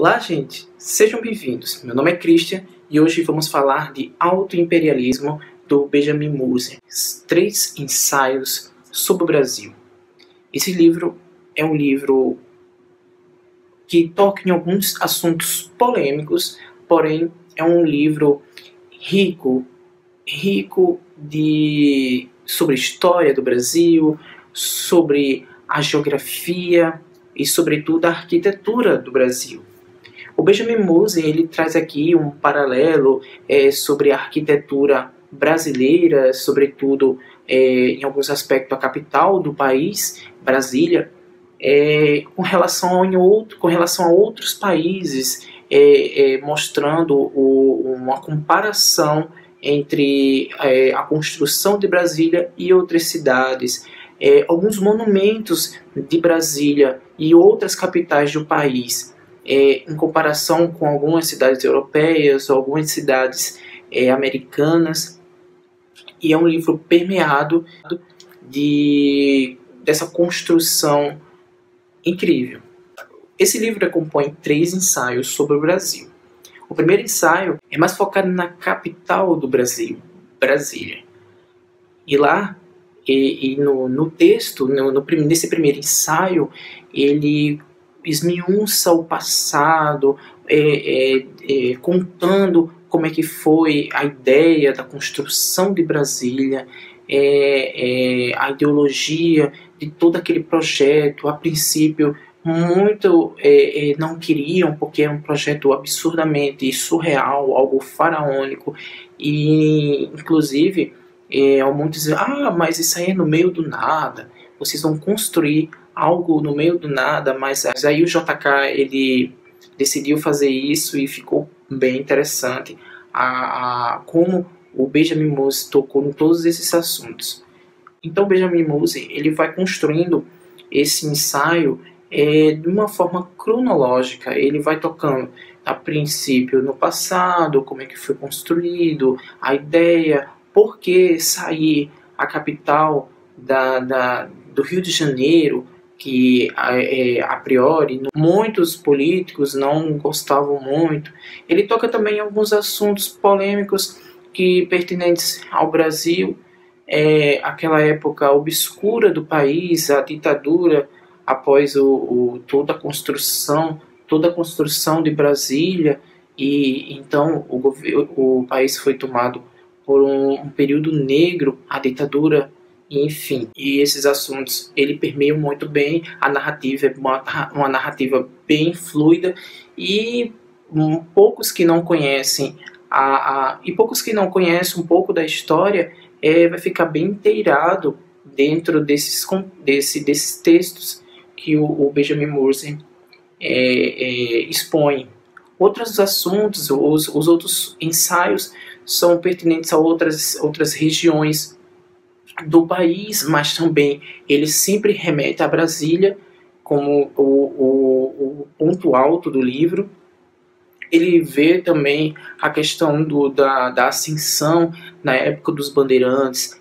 Olá, gente! Sejam bem-vindos. Meu nome é Christian e hoje vamos falar de Auto-Imperialismo do Benjamin Moser, 3 ensaios sobre o Brasil. Esse livro é um livro que toca em alguns assuntos polêmicos, porém é um livro rico sobre a história do Brasil, sobre a geografia e, sobretudo, a arquitetura do Brasil. O Benjamin Moser ele traz aqui um paralelo sobre a arquitetura brasileira, sobretudo em alguns aspectos a capital do país, Brasília, com relação a outros países, mostrando uma comparação entre a construção de Brasília e outras cidades, alguns monumentos de Brasília e outras capitais do país, em comparação com algumas cidades europeias ou algumas cidades americanas. E é um livro permeado dessa construção incrível. Esse livro compõe 3 ensaios sobre o Brasil. O primeiro ensaio é mais focado na capital do Brasil, Brasília. E lá, no texto, nesse primeiro ensaio, ele esmiuça o passado, contando como é que foi a ideia da construção de Brasília, a ideologia de todo aquele projeto. A princípio, muito não queriam, porque é um projeto absurdamente surreal, algo faraônico, e inclusive muitos dizem: mas isso aí é no meio do nada, vocês vão construir algo no meio do nada. Mas aí o JK ele decidiu fazer isso e ficou bem interessante como o Benjamin Moser tocou em todos esses assuntos. Então o Benjamin Moser ele vai construindo esse ensaio de uma forma cronológica. Ele vai tocando a princípio no passado, como é que foi construído, a ideia, por que sair a capital do Rio de Janeiro, que a priori muitos políticos não gostavam muito. Ele toca também alguns assuntos polêmicos pertinentes ao Brasil, aquela época obscura do país, a ditadura após toda a construção de Brasília, e então o país foi tomado por um período negro, a ditadura, enfim. E esses assuntos ele permeiam muito bem a narrativa, é uma narrativa bem fluida, e poucos que não conhecem um pouco da história vai ficar bem inteirado dentro desses textos que o Benjamin Moser expõe. Outros assuntos, os outros ensaios são pertinentes a outras regiões do país, mas também ele sempre remete a Brasília como o ponto alto do livro. Ele vê também a questão da ascensão na época dos bandeirantes,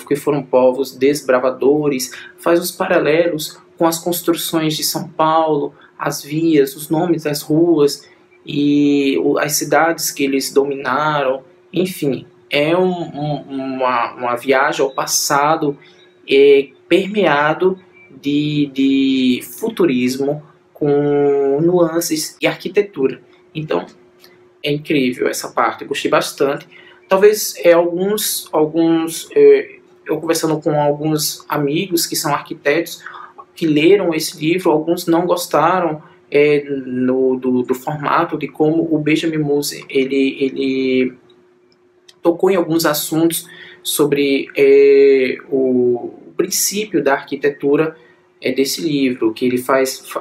que foram povos desbravadores, faz os paralelos com as construções de São Paulo, as vias, os nomes das ruas e as cidades que eles dominaram. Enfim, é uma viagem ao passado permeado de futurismo com nuances e arquitetura. Então, é incrível essa parte, eu gostei bastante. Talvez eu conversando com alguns amigos que são arquitetos, que leram esse livro, alguns não gostaram do formato, de como o Benjamin Moser ele tocou em alguns assuntos sobre o princípio da arquitetura desse livro, que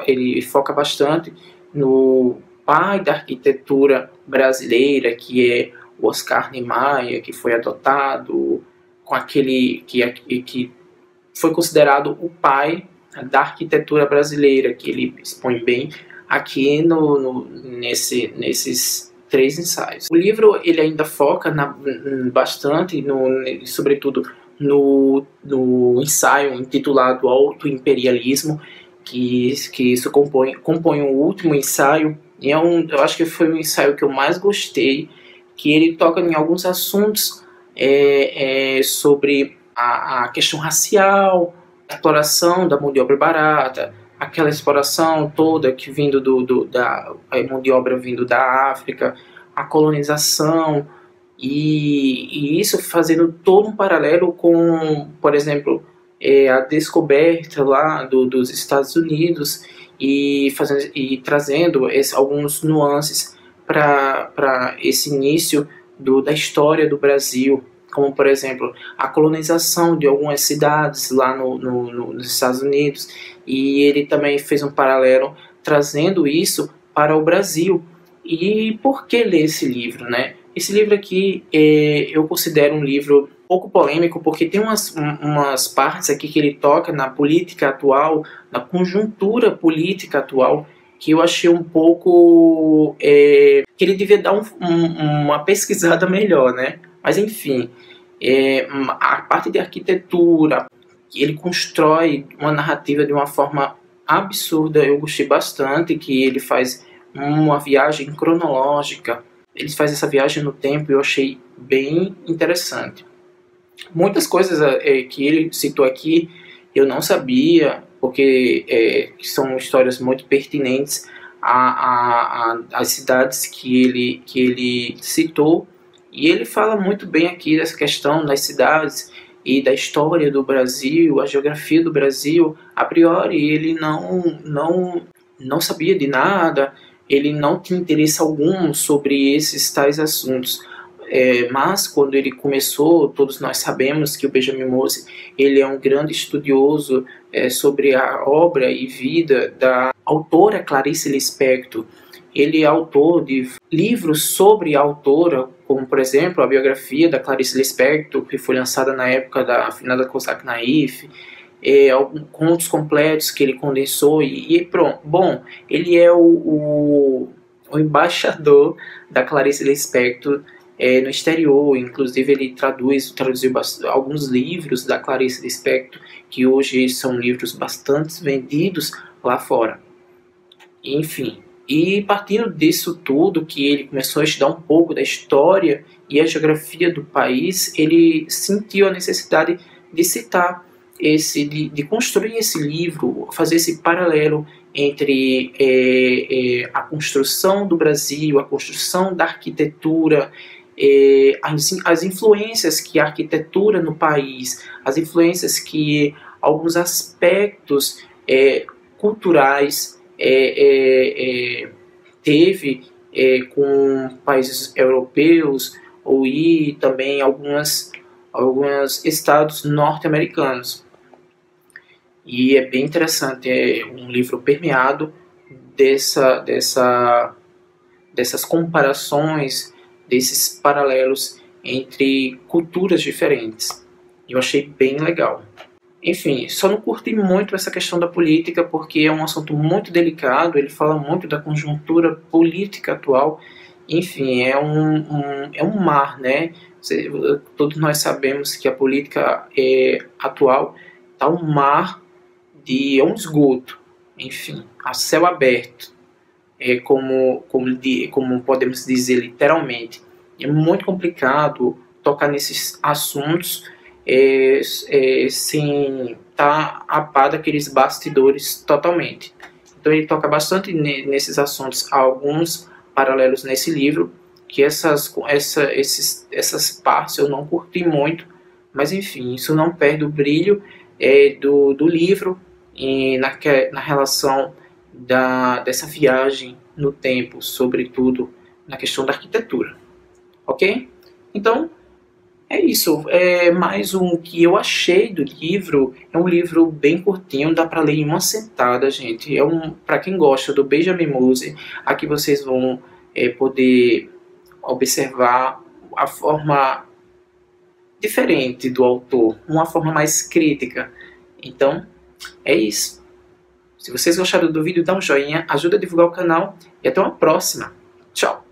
ele foca bastante no pai da arquitetura brasileira, que é o Oscar Niemeyer, que foi adotado com aquele que foi considerado o pai da arquitetura brasileira, que ele expõe bem aqui nesses 3 ensaios. O livro ele ainda foca bastante, sobretudo no ensaio intitulado Auto-Imperialismo, que isso compõe o último ensaio. E eu acho que foi o ensaio que eu mais gostei, que ele toca em alguns assuntos sobre a questão racial, a exploração da mão de obra barata, aquela exploração toda que vindo da mão de obra vindo da África, a colonização, e isso fazendo todo um paralelo com, por exemplo, a descoberta lá dos Estados Unidos e trazendo alguns nuances para esse início da história do Brasil, como, por exemplo, a colonização de algumas cidades lá nos Estados Unidos, e ele também fez um paralelo trazendo isso para o Brasil. E por que ler esse livro, né? Esse livro aqui eu considero um livro pouco polêmico, porque tem umas partes aqui que ele toca na política atual, na conjuntura política atual, que eu achei um pouco que ele devia dar uma pesquisada melhor, né? Mas enfim, a parte de arquitetura, ele constrói uma narrativa de uma forma absurda. Eu gostei bastante que ele faz uma viagem cronológica, ele faz essa viagem no tempo e eu achei bem interessante. Muitas coisas que ele citou aqui eu não sabia, porque são histórias muito pertinentes às cidades que ele citou, e ele fala muito bem aqui dessa questão das cidades e da história do Brasil, a geografia do Brasil. A priori ele não sabia de nada, ele não tinha interesse algum sobre esses tais assuntos. Mas quando ele começou, todos nós sabemos que o Benjamin Mose ele é um grande estudioso sobre a obra e vida da autora Clarice Lispector. Ele é autor de livros sobre a autora, como, por exemplo, a biografia da Clarice Lispector, que foi lançada na época da finada Cosaque Naif, contos completos que ele condensou e pronto. Bom, ele é o embaixador da Clarice Lispector no exterior. Inclusive ele traduziu alguns livros da Clarice Lispector, que hoje são livros bastante vendidos lá fora. Enfim, e partindo disso tudo, que ele começou a estudar um pouco da história e a geografia do país, ele sentiu a necessidade de citar de construir esse livro, fazer esse paralelo entre a construção do Brasil, a construção da arquitetura, as influências que a arquitetura no país, as influências que alguns aspectos culturais teve com países europeus e também alguns estados norte-americanos. E é bem interessante, é um livro permeado dessas comparações, desses paralelos entre culturas diferentes. Eu achei bem legal. Enfim, só não curti muito essa questão da política, porque é um assunto muito delicado, ele fala muito da conjuntura política atual. Enfim, é um mar, né? Todos nós sabemos que a política atual está um mar é um esgoto, enfim, a céu aberto, como podemos dizer literalmente. É muito complicado tocar nesses assuntos sem estar a par daqueles bastidores totalmente. Então ele toca bastante nesses assuntos. Há alguns paralelos nesse livro, que essas partes eu não curti muito, mas enfim, isso não perde o brilho do livro e na relação dessa viagem no tempo, sobretudo na questão da arquitetura. Ok? Então, é isso. É mais um que eu achei do livro. É um livro bem curtinho, dá para ler em uma sentada, gente. Para quem gosta do Benjamin Mose, aqui vocês vão poder observar a forma diferente do autor, uma forma mais crítica. Então, é isso. Se vocês gostaram do vídeo, dá um joinha, ajuda a divulgar o canal e até uma próxima. Tchau!